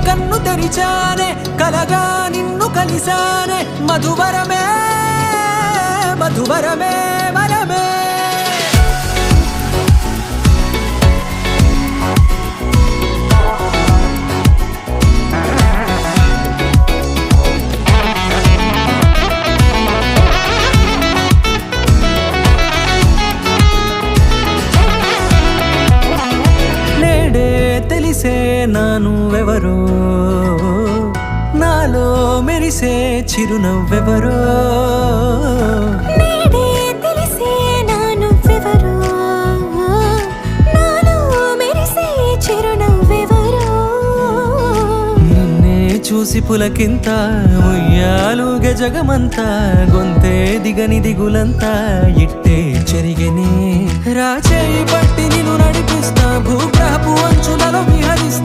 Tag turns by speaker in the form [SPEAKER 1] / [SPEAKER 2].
[SPEAKER 1] కన్ను తెరిచానే కలగా నిన్ను కలిసానే మధువరమే మధువరమే వరమే తెలిసే నానువెవరో నాలో మెరిసే చిరునవ్వెవరో
[SPEAKER 2] నేడే తెలిసే నానువెవరో నాలో మెరిసే చిరునవ్వెవరో
[SPEAKER 1] నిన్నే చూసి పులకింత ఉయ్యాలుగే జగమంతా గొంతే దిగని దిగులంతా ఇట్టే చెరిగెనే రాచేయి పట్టి నిన్ను నడిపిస్తా భూగ్రహపు అంచులలో విహరిస్తా